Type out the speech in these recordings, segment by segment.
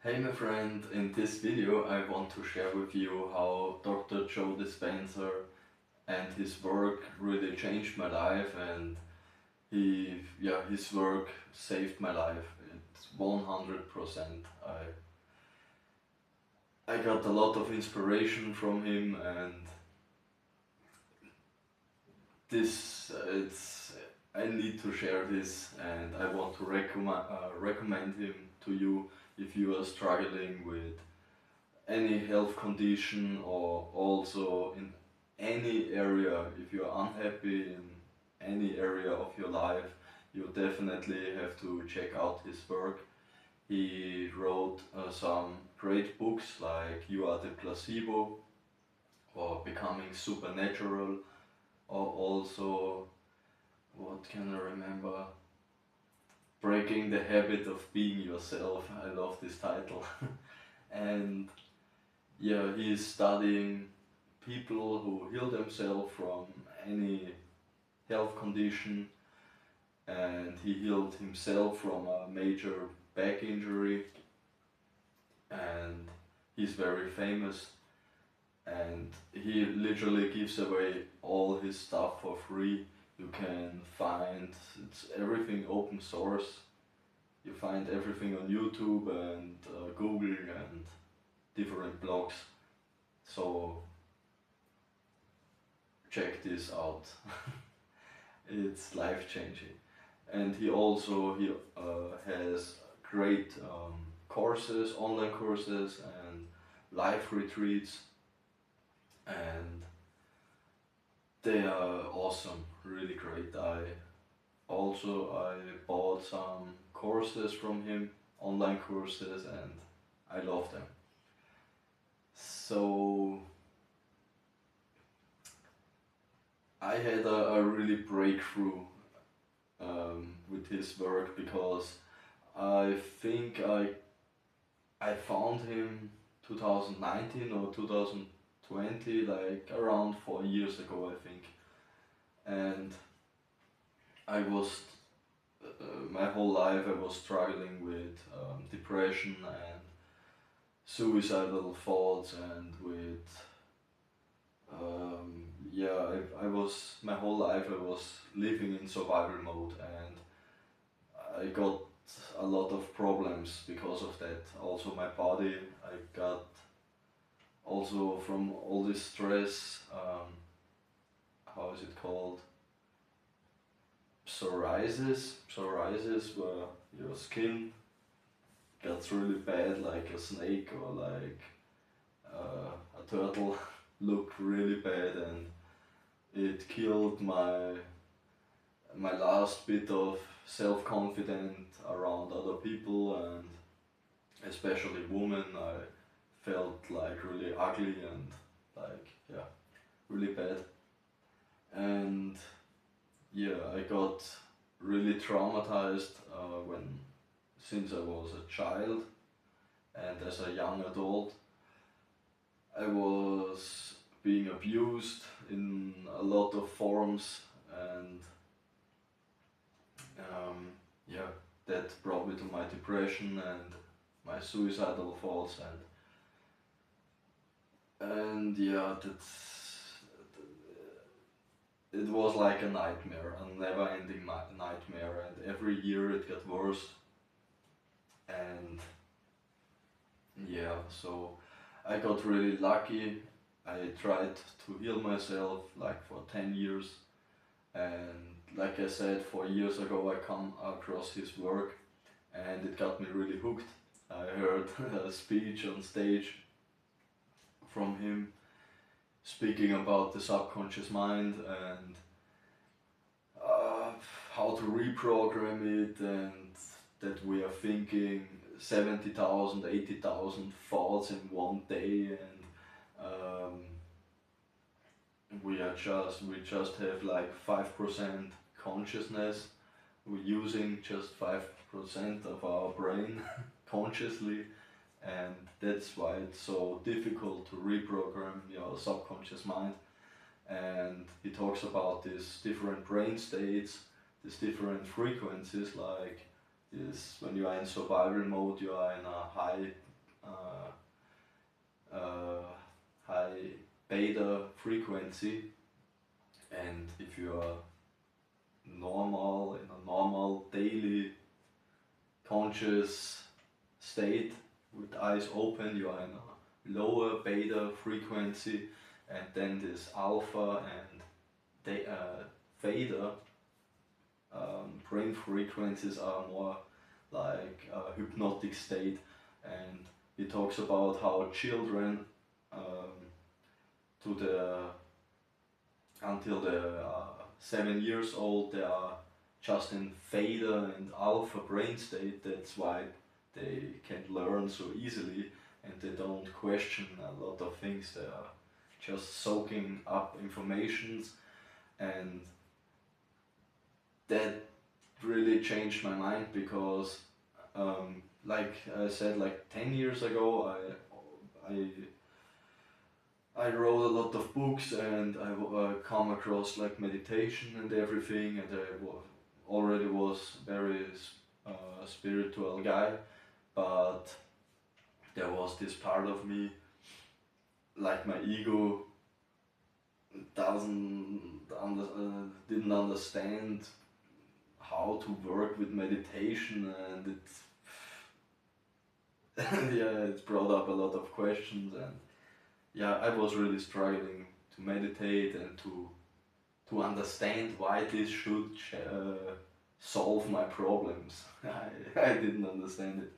Hey my friend, in this video I want to share with you how Dr. Joe Dispenza and his work really changed my life, and his work saved my life. It's 100%. I got a lot of inspiration from him, and it's I need to share this, and I want to recommend him to you if you are struggling with any health condition, or also in any area. If you are unhappy in any area of your life, you definitely have to check out his work. He wrote some great books like You Are the Placebo or Becoming Supernatural, or also, what can I remember? Breaking the Habit of Being Yourself. I love this title. And yeah, he's studying people who heal themselves from any health condition, and he healed himself from a major back injury, and he's very famous, and he literally gives away all his stuff for free. You can find it's everything open source. You find everything on YouTube and Google and different blogs. So check this out. It's life changing. And he has great courses, online courses and live retreats, and they are awesome, really great. I bought some courses from him, online courses, and I love them. So I had a really breakthrough with his work, because I think I found him 2019 or 2020, like around 4 years ago, I think. And I was my whole life I was struggling with depression and suicidal thoughts, and with I was my whole life I was living in survival mode, and I got a lot of problems because of that. Also my body, I got also from all this stress, how is it called? Psoriasis, where your skin gets really bad, like a snake or like a turtle. Looked really bad, and it killed my last bit of self-confidence around other people, and especially women. I felt like really ugly and like, yeah, really bad. And yeah, I got really traumatized since I was a child, and as a young adult I was being abused in a lot of forms, and yeah, that brought me to my depression and my suicidal thoughts, and yeah, it was like a nightmare, a never-ending nightmare, and every year it got worse. And yeah, so I got really lucky. I tried to heal myself like for 10 years, and like I said, 4 years ago I come across his work, and it got me really hooked. I heard a speech on stage from him speaking about the subconscious mind, and how to reprogram it, and that we are thinking 70,000, 80,000 thoughts in one day, and we just have like 5% consciousness. We're using just 5% of our brain consciously, and that's why it's so difficult to reprogram your subconscious mind. And he talks about these different brain states, these different frequencies, like this: when you are in survival mode, you are in a high uh, high beta frequency, and if you are normal in a normal daily conscious state with eyes open, you are in a lower beta frequency, and then this alpha and theta brain frequencies are more like a hypnotic state. And he talks about how children um, to the until they're 7 years old, they are just in theta and alpha brain state. That's why they can learn so easily, and they don't question a lot of things. They are just soaking up informations, and that really changed my mind because, like I said, like 10 years ago, I I wrote a lot of books, and I come across like meditation and everything, and already was very spiritual guy, but there was this part of me, like my ego, didn't understand how to work with meditation, and it yeah, it brought up a lot of questions, and yeah, I was really struggling to meditate and to understand why this should solve my problems. I didn't understand it,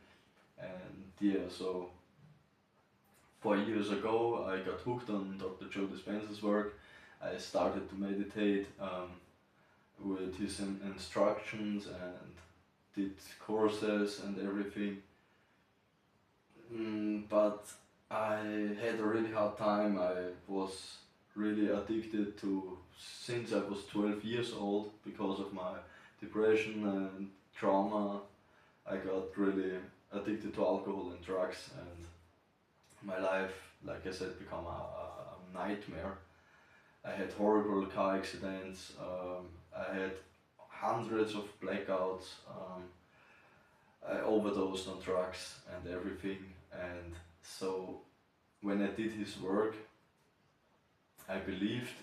and yeah, so 4 years ago I got hooked on Dr. Joe Dispenza's work. I started to meditate with his instructions and did courses and everything. But I had a really hard time. I was really addicted to since I was 12 years old because of my depression and trauma. I got really addicted to alcohol and drugs, and my life, like I said, became a nightmare. I had horrible car accidents. I had hundreds of blackouts. I overdosed on drugs and everything, and so when I did his work, I believed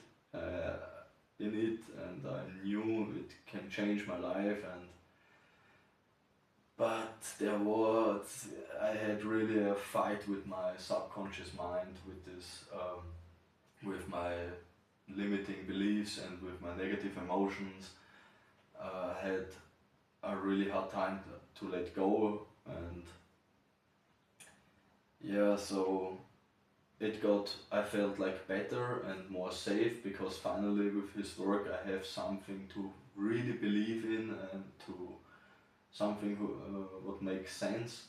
in it, and I knew it can change my life. And but I had really a fight with my subconscious mind, with this, with my limiting beliefs and with my negative emotions. I had a really hard time to let go, and yeah, so I felt like better and more safe because finally with his work I have something to really believe in, and to something what makes sense.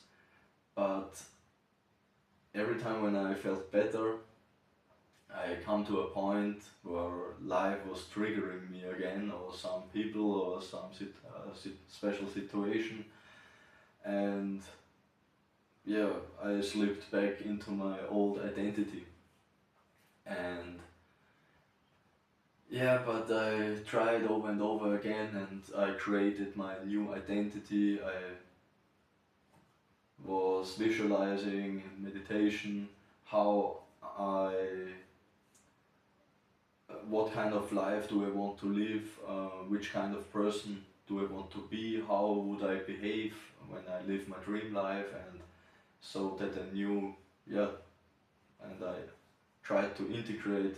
But every time when I felt better, I come to a point where life was triggering me again, or some people, or some special situation, and yeah, I slipped back into my old identity. And yeah, but I tried over and over again, and I created my new identity. I was visualizing in meditation how what kind of life do I want to live, which kind of person do I want to be, how would I behave when I live my dream life, and so that I knew, yeah, and I tried to integrate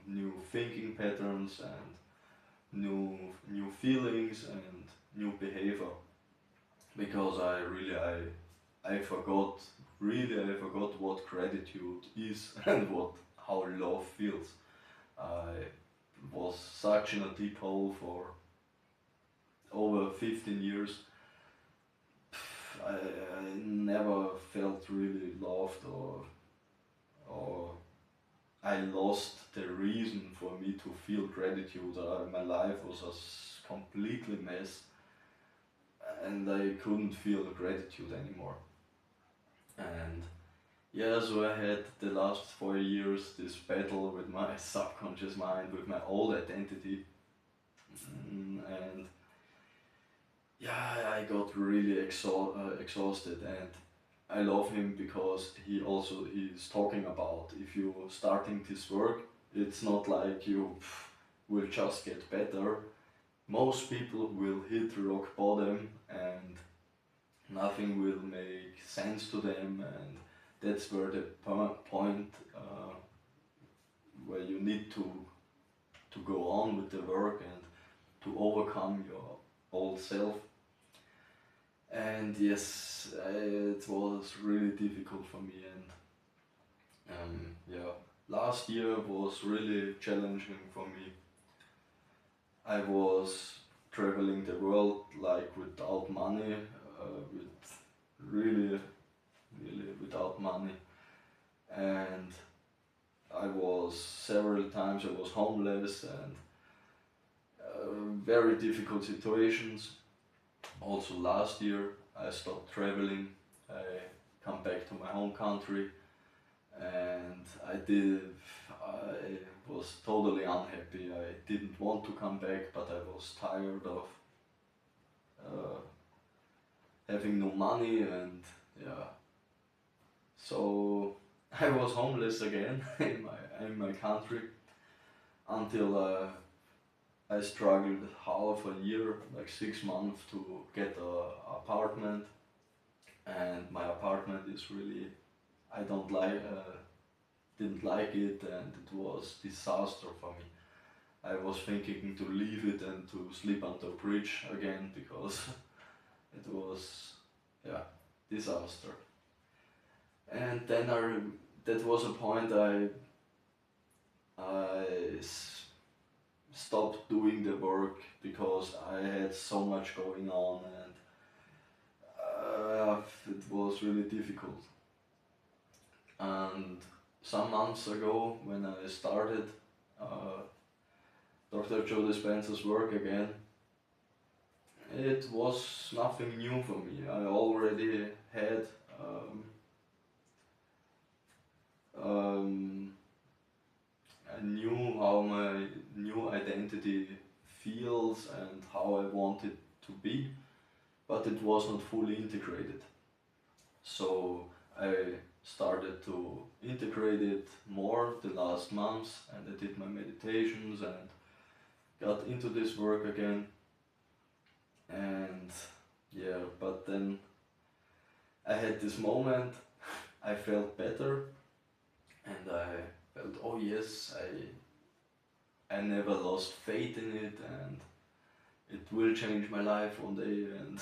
new thinking patterns and new feelings and new behavior, because I forgot, really I forgot what gratitude is and how love feels. I was such in a deep hole for over 15 years. I never felt really loved, or I lost the reason for me to feel gratitude. My life was a completely mess, and I couldn't feel gratitude anymore. And yeah, so I had the last 4 years this battle with my subconscious mind, with my old identity, and yeah, I got really exhausted, and I love him because he also is talking about if you starting this work, it's not like you will just get better. Most people will hit rock bottom and nothing will make sense to them, and that's where the point where you need to go on with the work and to overcome your old self. And yes, it was really difficult for me, and yeah, last year was really challenging for me. I was traveling the world like without money, with really, really without money, and I was several times I was homeless and very difficult situations. Also last year I stopped traveling. I come back to my home country, and I was totally unhappy. I didn't want to come back, but I was tired of uh, having no money, and yeah. So I was homeless again in my country until I struggled half a year, like 6 months, to get a apartment, and my apartment is really I don't like didn't like it, and it was disaster for me. I was thinking to leave it and to sleep under a bridge again because it was, yeah, disaster. And then that was a point I stopped doing the work because I had so much going on, and it was really difficult. And some months ago, when I started uh, Dr. Joe Dispenza's work again, it was nothing new for me. I already had um, I knew how my new identity feels and how I want it to be, but it was not fully integrated. So I started to integrate it more the last months, and I did my meditations and got into this work again. And yeah, but then I had this moment, I felt better, and I felt, oh yes, I never lost faith in it, and it will change my life one day, and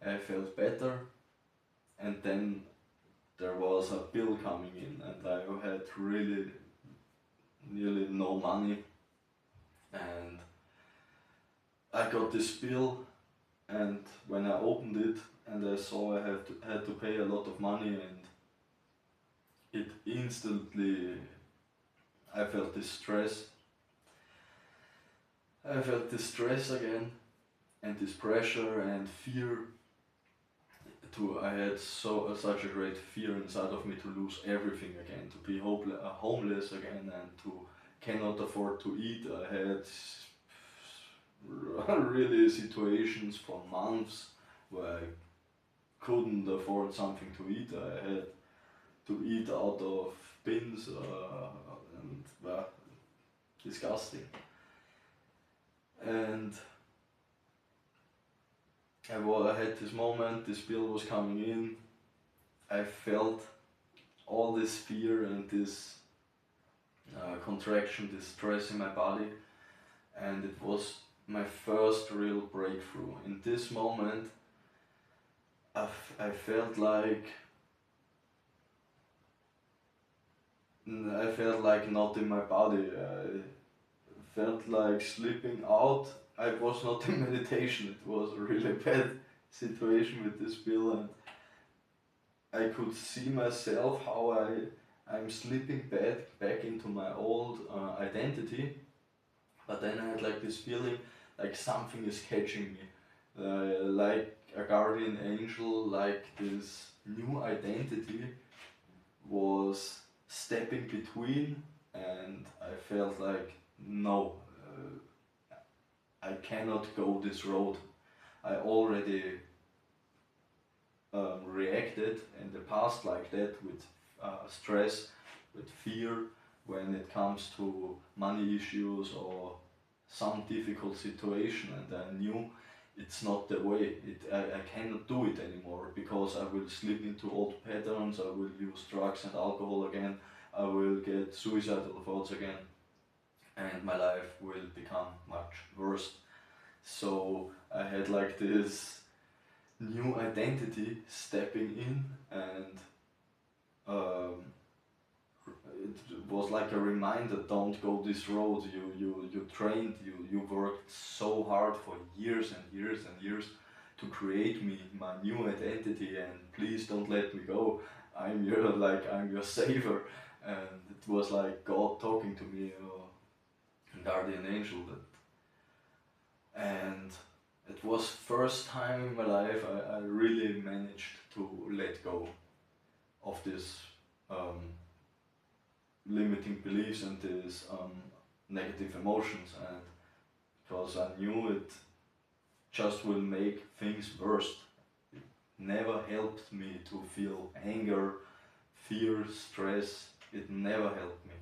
I felt better. And then there was a bill coming in, and I had really nearly no money, and I got this bill, and when I opened it and I saw I had to pay a lot of money, and it instantly, I felt this stress. I felt this stress again, and this pressure and fear. I had such a great fear inside of me to lose everything again, to be homeless again, and to cannot afford to eat. I had really situations for months where I couldn't afford something to eat. I had to eat out of bins, and disgusting. And I had this moment, this bill was coming in, I felt all this fear and this contraction, this stress in my body, and it was my first real breakthrough. In this moment, I felt like not in my body. I felt like slipping out. I was not in meditation. It was a really bad situation with this bill, and I could see myself how I'm slipping back into my old identity. But then I had like this feeling like something is catching me, like a guardian angel, like this new identity was stepping between, and I felt like no, I cannot go this road. I already reacted in the past like that with stress, with fear when it comes to money issues or some difficult situation, and I knew it's not the way. I cannot do it anymore because I will slip into old patterns, I will use drugs and alcohol again, I will get suicidal thoughts again, and my life will become much worse. So I had like this new identity stepping in, and um, it was like a reminder, don't go this road. You trained, you worked so hard for years and years and years to create me, my new identity, and please don't let me go. I'm your savior. And it was like God talking to me, guardian angel. And it was first time in my life I really managed to let go of this limiting beliefs and these negative emotions, and because I knew it just will make things worse. It never helped me to feel anger, fear, stress. It never helped me.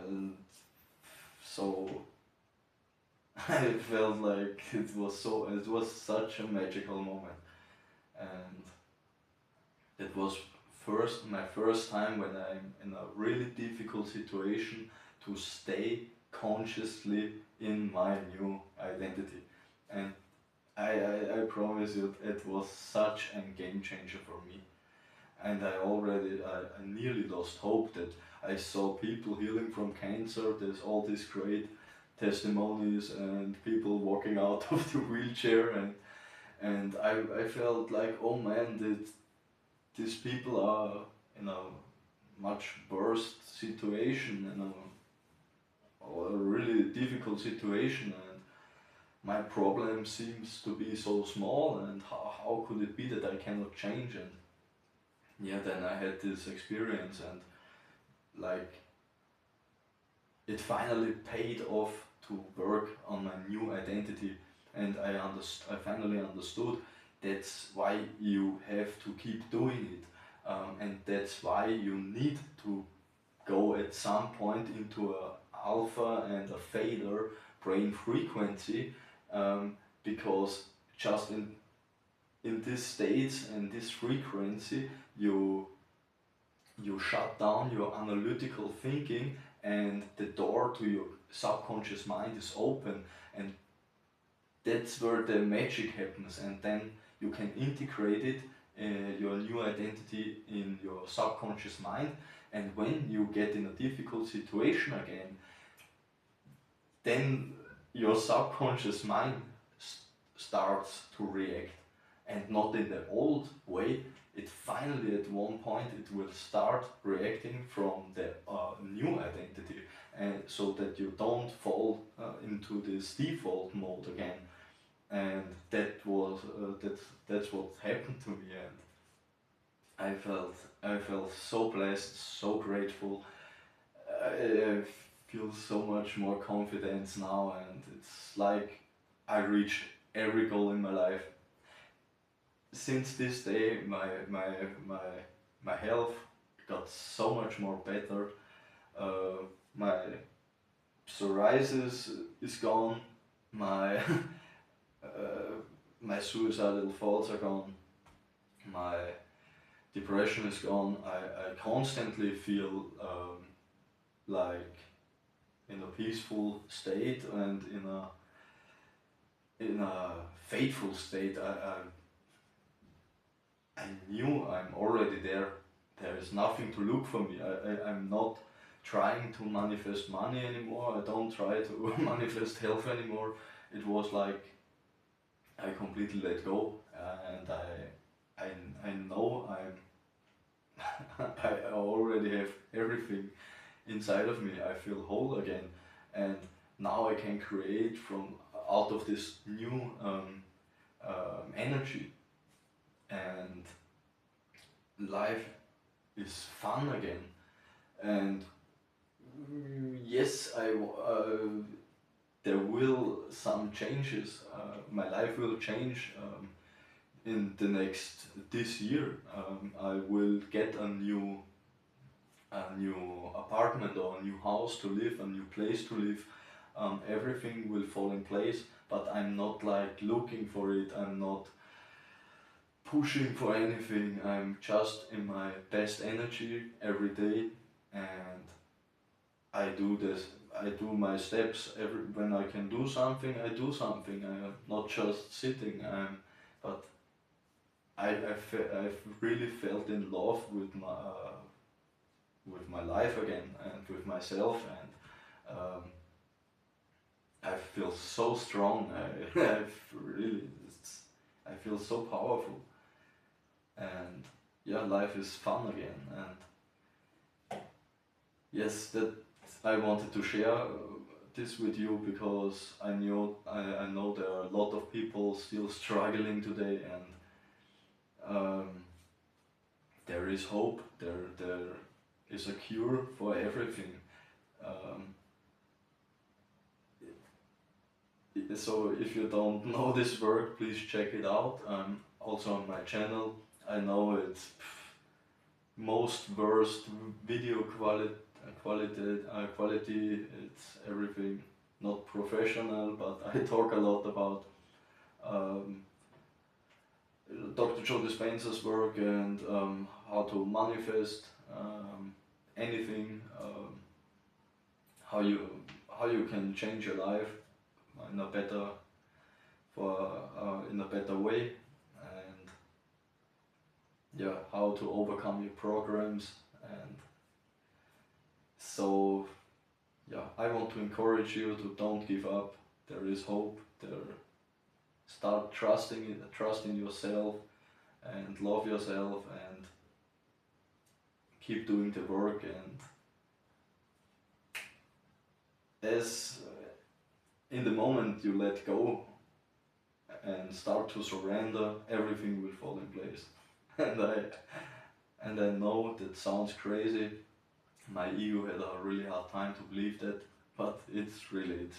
And so I felt like it was such a magical moment, and it was my first time when I'm in a really difficult situation to stay consciously in my new identity. And I promise you, it was such a game changer for me. And I nearly lost hope. That I saw people healing from cancer. There's all these great testimonies and people walking out of the wheelchair, and I felt like, oh man, these people are in a much worse situation, or a really difficult situation, and my problem seems to be so small, and how could it be that I cannot change? And yeah, then I had this experience, and like it finally paid off to work on my new identity, and I finally understood that's why you have to keep doing it, and that's why you need to go at some point into a alpha and a fader brain frequency, because just in this state and this frequency you shut down your analytical thinking, and the door to your subconscious mind is open, and that's where the magic happens, and then you can integrate it, your new identity, in your subconscious mind, and when you get in a difficult situation again, then your subconscious mind starts to react, and not in the old way. It finally, at one point, it will start reacting from the new identity, and so that you don't fall into this default mode again. And that's what happened to me, and I felt so blessed, so grateful. I feel so much more confidence now, and it's like I reached every goal in my life. Since this day, my health got so much more better. My psoriasis is gone. My my suicidal thoughts are gone. My depression is gone. I constantly feel like in a peaceful state and in a faithful state. I knew I'm already there. There is nothing to look for me. I'm not trying to manifest money anymore. I don't try to manifest health anymore. It was like I completely let go, and I know I already have everything inside of me. I feel whole again, and now I can create from out of this new energy, and life is fun again. And yes, there will some changes. My life will change in this year, I will get a new apartment or a new house to live, a new place to live. Everything will fall in place, but I'm not like looking for it. I'm not pushing for anything. I'm just in my best energy every day, and I do this. I do my steps every when I can do something. I do something. I am not just sitting. But I've really felt in love with my life again and with myself, and I feel so strong. I've really I feel so powerful, and yeah, life is fun again. And yes, that I wanted to share this with you because I know there are a lot of people still struggling today, and there is hope. There is a cure for everything. Um, so if you don't know this work, please check it out. Also on my channel. I know it's most worst video quality. It's everything not professional, but I talk a lot about um, Dr. Joe Dispenza's work, and how to manifest anything, how you can change your life in a better in a better way, and yeah, how to overcome your programs. And so yeah, I want to encourage you to don't give up. There is hope. Start trust in yourself, and love yourself, and keep doing the work. And as in the moment you let go and start to surrender, everything will fall in place. And I know that sounds crazy. My ego had a really hard time to believe that, but it's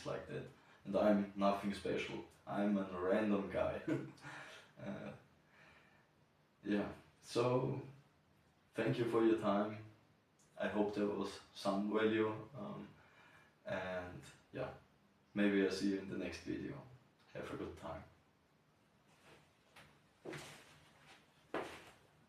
like that. And I'm nothing special. I'm a random guy. Yeah. So thank you for your time. I hope there was some value. And yeah, maybe I'll see you in the next video. Have a good time.